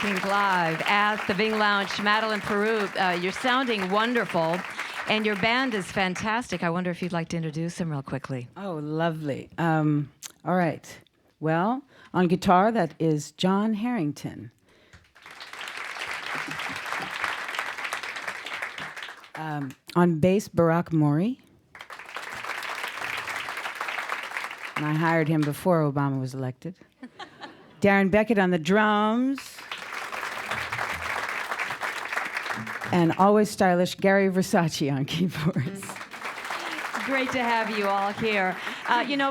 KINK Live at the Bing Lounge. Madeleine Peyroux, you're sounding wonderful, and your band is fantastic. I wonder if you'd like to introduce them real quickly. Oh, lovely. All right. Well, on guitar, that is John Harrington. On bass, Barack Mori. And I hired him before Obama was elected. Darren Beckett on the drums. And always stylish Gary Versace on keyboards. Great to have you all here.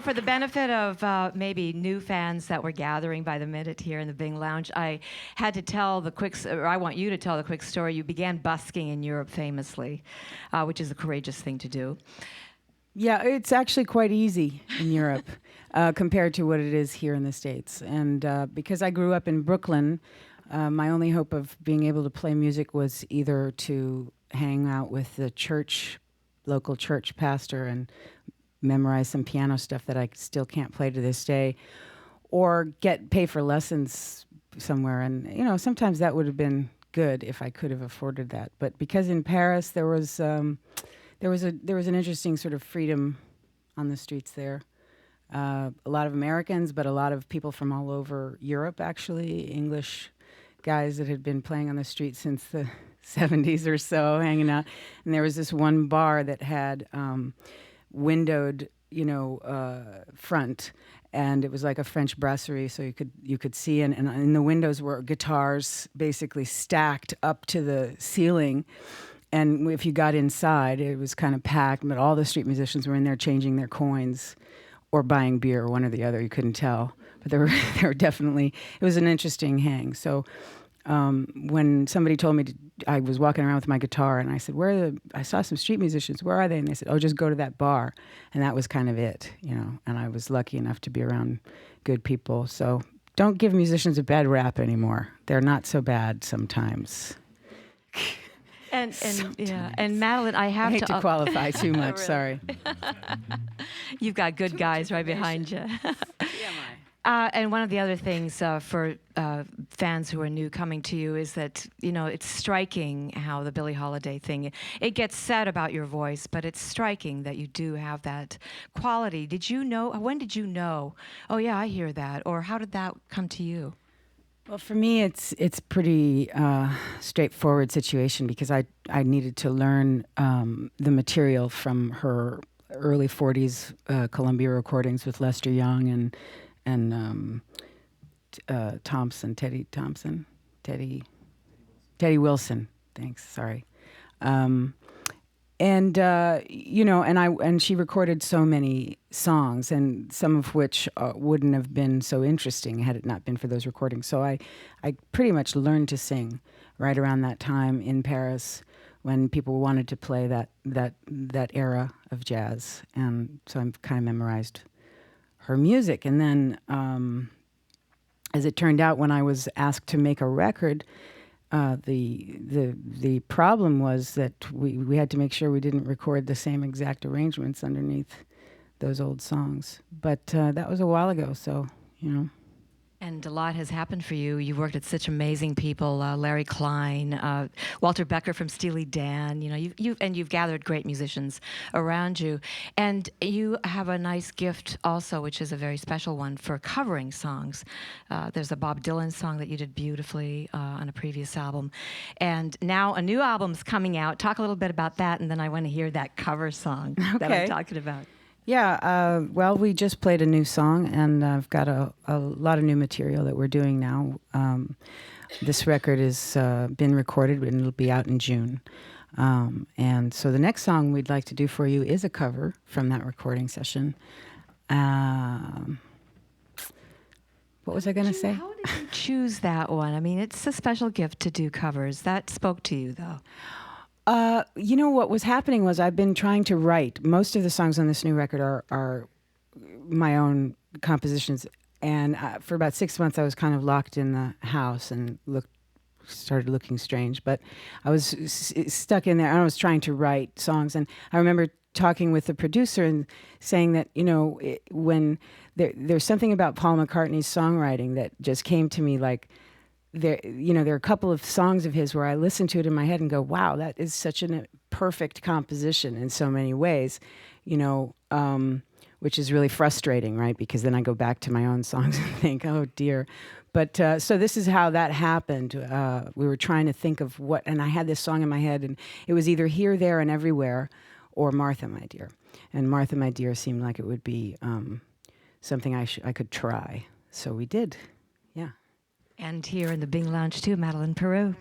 For the benefit of maybe new fans that were gathering by the minute here in the Bing Lounge, I had to tell I want you to tell the quick story. You began busking in Europe famously, which is a courageous thing to do. Yeah, it's actually quite easy in Europe compared to what it is here in the States. And because I grew up in Brooklyn, my only hope of being able to play music was either to hang out with the local church pastor and memorize some piano stuff that I still can't play to this day, or pay for lessons somewhere. And sometimes that would have been good if I could have afforded that. But because in Paris there was an interesting sort of freedom on the streets there. A lot of Americans, but a lot of people from all over Europe, actually, English guys that had been playing on the street since the 70s or so, hanging out. And there was this one bar that had windowed, front, and it was like a French brasserie, so you could see, and in the windows were guitars basically stacked up to the ceiling. And if you got inside, it was kind of packed, but all the street musicians were in there changing their coins or buying beer, one or the other. You couldn't tell. But there were definitely, it was an interesting hang. So when somebody told me, I was walking around with my guitar, and I said, I saw some street musicians, where are they? And they said, oh, just go to that bar. And that was kind of it, and I was lucky enough to be around good people. So don't give musicians a bad rap anymore. They're not so bad sometimes. And Madeleine, I hate to qualify too much. Sorry. You've got good guys right behind you. And one of the other things for fans who are new coming to you is that it's striking how the Billie Holiday thing, it gets said about your voice, but it's striking that you do have that quality. Did you know? When did you know? Oh yeah, I hear that. Or how did that come to you? Well, for me, it's pretty straightforward situation because I needed to learn the material from her early 40s Columbia recordings with Lester Young and Teddy Wilson. Thanks. Sorry. And she recorded so many songs, and some of which wouldn't have been so interesting had it not been for those recordings. So I pretty much learned to sing right around that time in Paris when people wanted to play that era of jazz, and so I've kind of memorized her music. And then, as it turned out, when I was asked to make a record, the problem was that we had to make sure we didn't record the same exact arrangements underneath those old songs. But that was a while ago, so. And a lot has happened for you. You've worked with such amazing people, Larry Klein, Walter Becker from Steely Dan. You've gathered great musicians around you, and you have a nice gift also, which is a very special one for covering songs. There's a Bob Dylan song that you did beautifully on a previous album, and now a new album's coming out. Talk a little bit about that, and then I want to hear that cover song that I'm talking about. Yeah, well, we just played a new song, and I've got a lot of new material that we're doing now. This record has been recorded, and it'll be out in June. And so the next song we'd like to do for you is a cover from that recording session. What was I going to say? How did you choose that one? I mean, it's a special gift to do covers. That spoke to you, though. What was happening was I've been trying to write. Most of the songs on this new record are my own compositions. And for about 6 months, I was kind of locked in the house and started looking strange. But I was stuck in there, and I was trying to write songs. And I remember talking with the producer and saying that, when there's something about Paul McCartney's songwriting that just came to me like there are a couple of songs of his where I listen to it in my head and go, wow, that is such a perfect composition in so many ways, which is really frustrating, right? Because then I go back to my own songs and think, oh dear. But so this is how that happened. We were trying to think of what, and I had this song in my head, and it was either Here, There, and Everywhere or Martha, My Dear. And Martha, My Dear seemed like it would be something I could try. So we did, yeah. And here in the Bing Lounge too, Madeleine Peyroux.